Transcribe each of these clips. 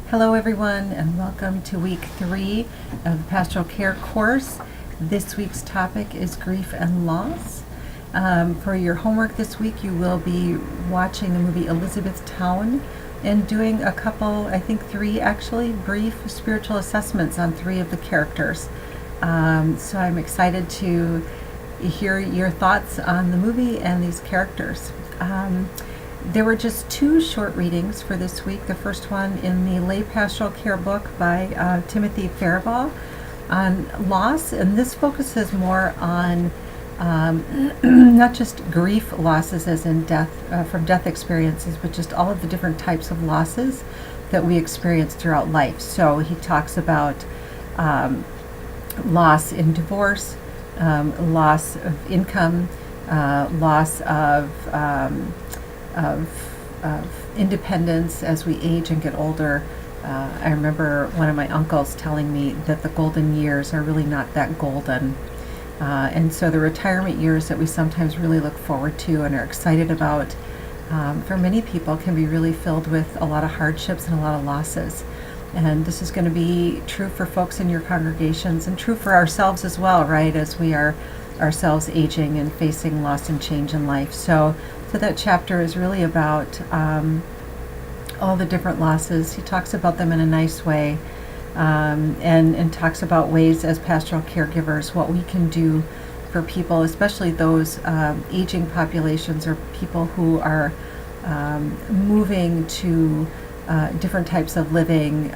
Hello everyone, and welcome to week 3 of the Pastoral Care course. This week's topic is grief and loss. For your homework this week, you will be watching the movie Elizabethtown and doing a couple, I think 3 actually, brief spiritual assessments on 3 of the characters. So I'm excited to hear your thoughts on the movie and these characters. There were just 2 short readings for this week. The first one in the Lay Pastoral Care book by Timothy Faribault on loss, and this focuses more on not just grief losses as in death, from death experiences, but just all of the different types of losses that we experience throughout life. So he talks about loss in divorce, loss of income, loss of independence as we age and get older. I remember one of my uncles telling me that the golden years are really not that golden. And so the retirement years that we sometimes really look forward to and are excited about, for many people can be really filled with a lot of hardships and a lot of losses. And this is going to be true for folks in your congregations and true for ourselves as well, right, as we are ourselves aging and facing loss and change in life. So that chapter is really about all the different losses. He talks about them in a nice way, and talks about ways as pastoral caregivers, what we can do for people, especially those aging populations or people who are moving to different types of living,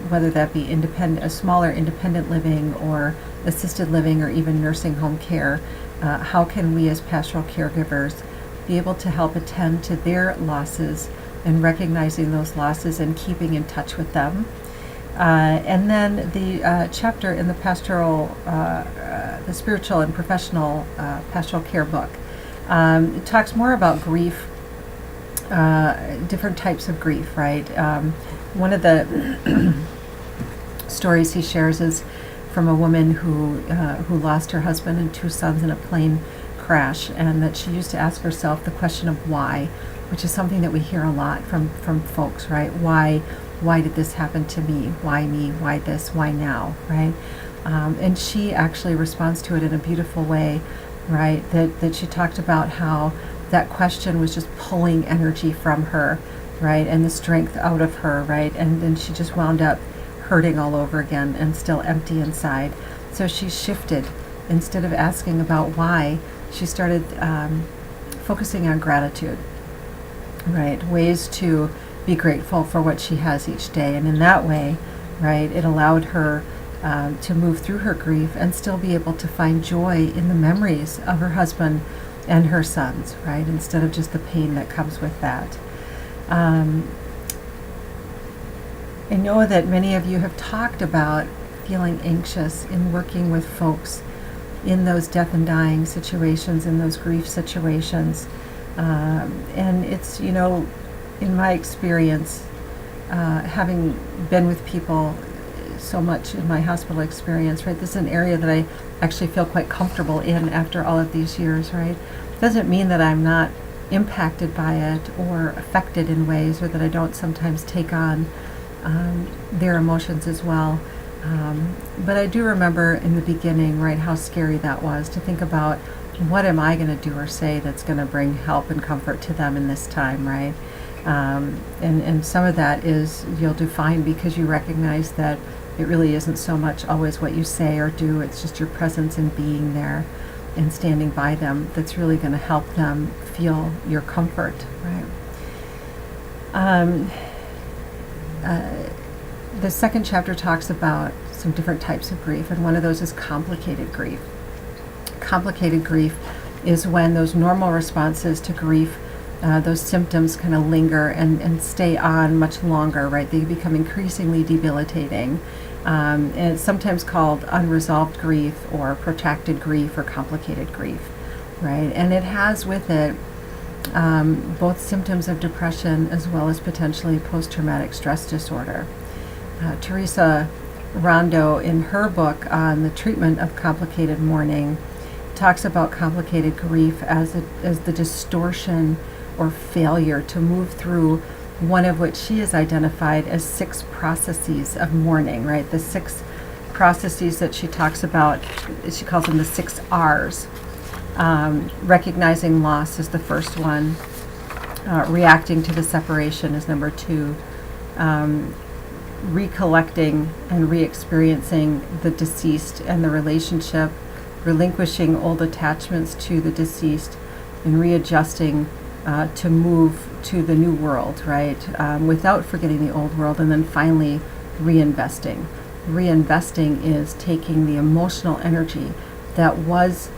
whether that be a smaller independent living or assisted living or even nursing home care. How can we as pastoral caregivers be able to help attend to their losses and recognizing those losses and keeping in touch with them? And then the chapter in the pastoral, the spiritual and professional pastoral care book, it talks more about grief, different types of grief, right? One of the stories he shares is from a woman who lost her husband and 2 sons in a plane crash, and that she used to ask herself the question of why, which is something that we hear a lot from folks, right? Why did this happen to me? Why me? Why this? Why now? Right? And she actually responds to it in a beautiful way, right? That she talked about how that question was just pulling energy from her, right? And the strength out of her, right? And then she just wound up hurting all over again and still empty inside. So she shifted. Instead of asking about why, she started focusing on gratitude, right? Ways to be grateful for what she has each day. And in that way, right, it allowed her to move through her grief and still be able to find joy in the memories of her husband and her sons, right, instead of just the pain that comes with that. I know that many of you have talked about feeling anxious in working with folks in those death and dying situations, in those grief situations. And it's, in my experience, having been with people so much in my hospital experience, right, this is an area that I actually feel quite comfortable in after all of these years, right? Doesn't mean that I'm not impacted by it or affected in ways, or that I don't sometimes take on their emotions as well. But I do remember in the beginning, right, how scary that was to think about what am I going to do or say that's going to bring help and comfort to them in this time, right? And some of that is you'll do fine because you recognize that it really isn't so much always what you say or do, it's just your presence and being there and standing by them that's really going to help them feel your comfort, right? The second chapter talks about some different types of grief, and one of those is complicated grief. Complicated grief is when those normal responses to grief, those symptoms kind of linger and stay on much longer, right? They become increasingly debilitating. And it's sometimes called unresolved grief or protracted grief or complicated grief, right? And it has with it both symptoms of depression as well as potentially post-traumatic stress disorder. Teresa Rondo, in her book on the treatment of complicated mourning, talks about complicated grief as the distortion or failure to move through one of which she has identified as 6 processes of mourning, right? The 6 processes that she talks about, she calls them the 6 R's. Recognizing loss is the first one. Reacting to the separation is number 2. Recollecting and re-experiencing the deceased and the relationship, relinquishing old attachments to the deceased, and readjusting to move to the new world, right? Without forgetting the old world, and then finally reinvesting. Reinvesting is taking the emotional energy that was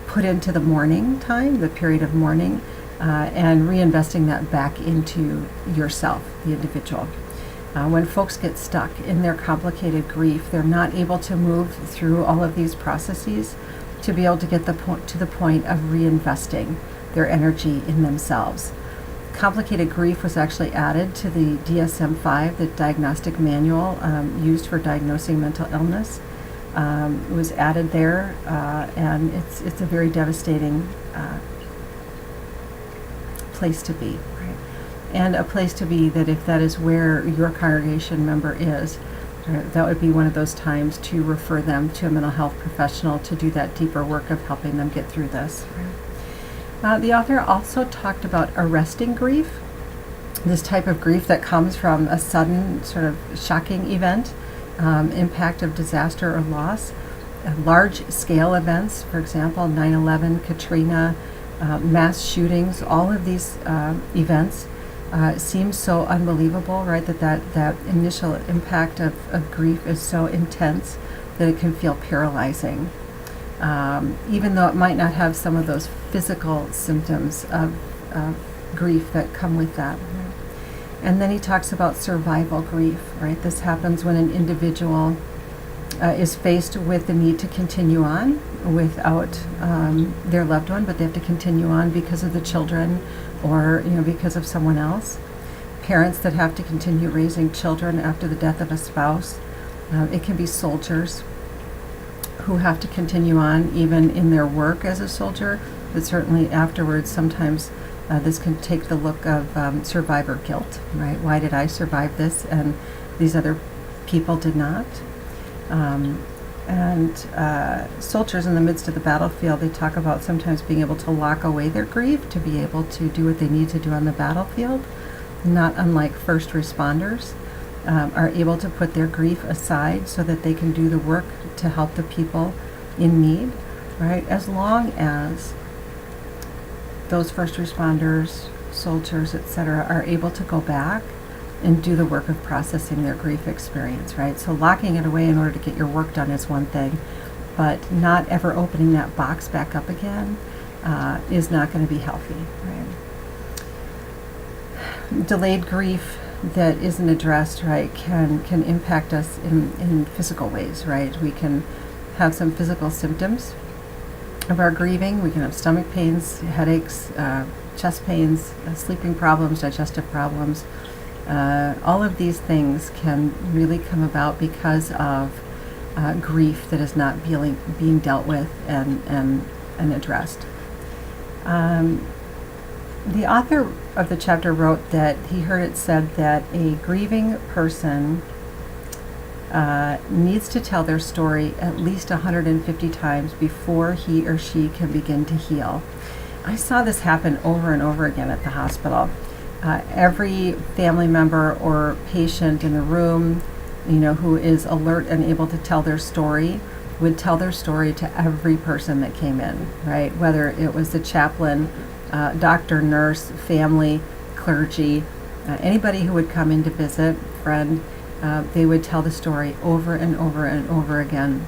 put into the mourning time, the period of mourning, and reinvesting that back into yourself, the individual. When folks get stuck in their complicated grief, they're not able to move through all of these processes to be able to get to the point of reinvesting their energy in themselves. Complicated grief was actually added to the DSM-5, the diagnostic manual used for diagnosing mental illness. It was added there, and it's a very devastating place to be, right? And a place to be that if that is where your congregation member is, that would be one of those times to refer them to a mental health professional to do that deeper work of helping them get through this. The author also talked about arresting grief, this type of grief that comes from a sudden sort of shocking event, impact of disaster or loss, large-scale events, for example, 9/11, Katrina, mass shootings. All of these events seem so unbelievable, right? That initial impact of grief is so intense that it can feel paralyzing. Even though it might not have some of those physical symptoms of grief that come with that. Right? And then he talks about survival grief, right? This happens when an individual is faced with the need to continue on without their loved one, but they have to continue on because of the children or because of someone else. Parents that have to continue raising children after the death of a spouse. It can be soldiers who have to continue on even in their work as a soldier, but certainly afterwards sometimes this can take the look of survivor guilt, right? Why did I survive this and these other people did not? Soldiers in the midst of the battlefield, they talk about sometimes being able to lock away their grief to be able to do what they need to do on the battlefield, not unlike first responders. Are able to put their grief aside so that they can do the work to help the people in need, right? As long as those first responders, soldiers, etc., are able to go back and do the work of processing their grief experience, right? So locking it away in order to get your work done is one thing, but not ever opening that box back up again is not going to be healthy, right? Delayed grief that isn't addressed, right, can impact us in physical ways, right? We can have some physical symptoms of our grieving. We can have stomach pains, headaches, chest pains, sleeping problems, digestive problems. All of these things can really come about because of grief that is not being dealt with and addressed. The author of the chapter wrote that he heard it said that a grieving person needs to tell their story at least 150 times before he or she can begin to heal. I saw this happen over and over again at the hospital. Every family member or patient in the room, who is alert and able to tell their story, would tell their story to every person that came in, right? Whether it was the chaplain, doctor, nurse, family, clergy, anybody who would come in to visit, friend, they would tell the story over and over and over again.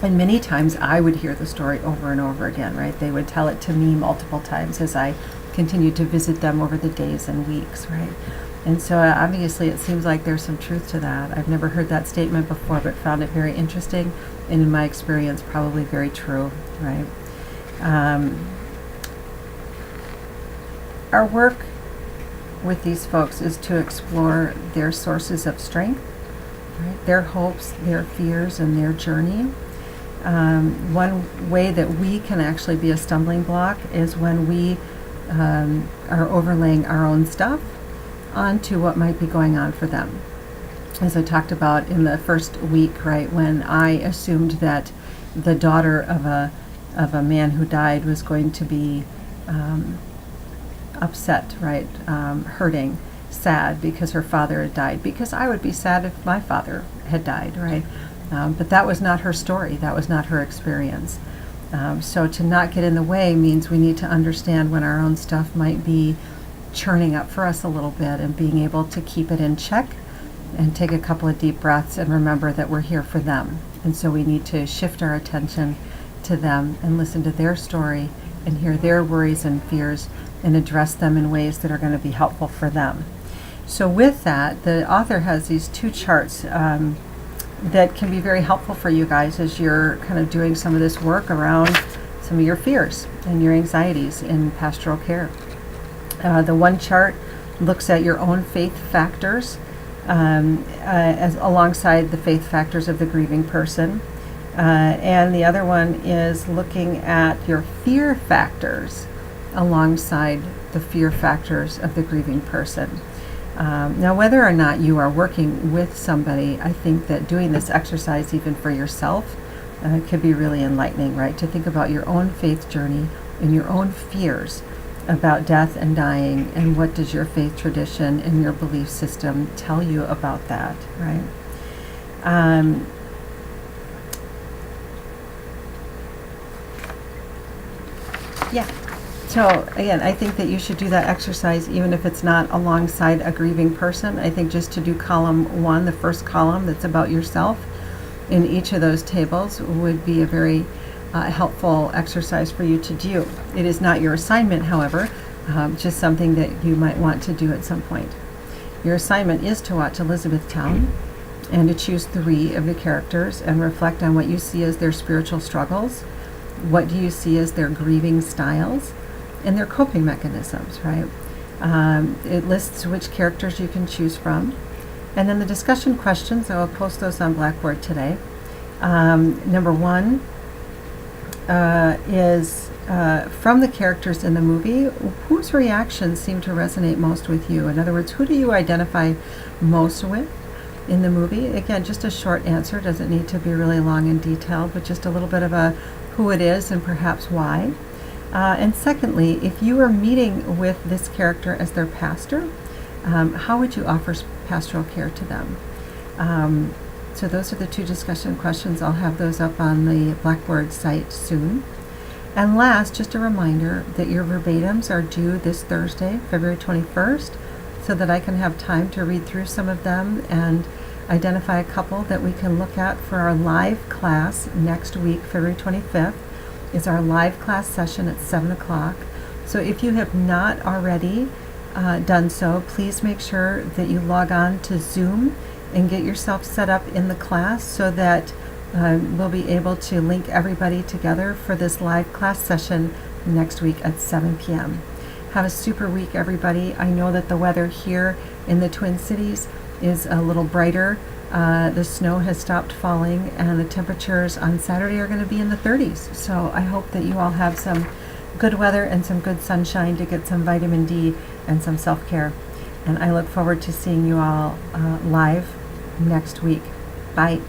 And many times I would hear the story over and over again, right? They would tell it to me multiple times as I continued to visit them over the days and weeks, right? And so obviously it seems like there's some truth to that. I've never heard that statement before, but found it very interesting, and in my experience, probably very true, right? Our work with these folks is to explore their sources of strength, right? Their hopes, their fears, and their journey. One way that we can actually be a stumbling block is when we are overlaying our own stuff onto what might be going on for them. As I talked about in the first week, right, when I assumed that the daughter of a man who died was going to be upset, right, hurting, sad because her father had died, because I would be sad if my father had died, right? But that was not her story. That was not her experience. So to not get in the way means we need to understand when our own stuff might be churning up for us a little bit, and being able to keep it in check and take a couple of deep breaths and remember that we're here for them. And so we need to shift our attention to them and listen to their story and hear their worries and fears and address them in ways that are going to be helpful for them. So with that, the author has these two charts that can be very helpful for you guys as you're kind of doing some of this work around some of your fears and your anxieties in pastoral care. The one chart looks at your own faith factors as alongside the faith factors of the grieving person. And the other one is looking at your fear factors alongside the fear factors of the grieving person. Now, whether or not you are working with somebody, I think that doing this exercise even for yourself could be really enlightening, right? To think about your own faith journey and your own fears about death and dying, and what does your faith tradition and your belief system tell you about that, right? Yeah. So again, I think that you should do that exercise even if it's not alongside a grieving person. I think just to do column 1, the first column that's about yourself in each of those tables, would be a very helpful exercise for you to do. It is not your assignment, however, just something that you might want to do at some point. Your assignment is to watch Elizabethtown and to choose 3 of the characters and reflect on what you see as their spiritual struggles, what do you see as their grieving styles, and their coping mechanisms, right? It lists which characters you can choose from. And then the discussion questions, I will post those on Blackboard today. Number 1 is from the characters in the movie, whose reactions seem to resonate most with you? In other words, who do you identify most with in the movie? Again, just a short answer, doesn't need to be really long and detailed, but just a little bit of a who it is and perhaps why. And secondly, if you were meeting with this character as their pastor, how would you offer pastoral care to them? So those are the 2 discussion questions. I'll have those up on the Blackboard site soon. And last, just a reminder that your verbatims are due this Thursday, February 21st, so that I can have time to read through some of them and identify a couple that we can look at for our live class next week. February 25th is our live class session at 7 o'clock. So if you have not already done so, please make sure that you log on to Zoom and get yourself set up in the class so that we'll be able to link everybody together for this live class session next week at 7 p.m. Have a super week, everybody. I know that the weather here in the Twin Cities is a little brighter. The snow has stopped falling, and the temperatures on Saturday are going to be in the 30s. So I hope that you all have some good weather and some good sunshine to get some vitamin D and some self-care. And I look forward to seeing you all live next week. Bye.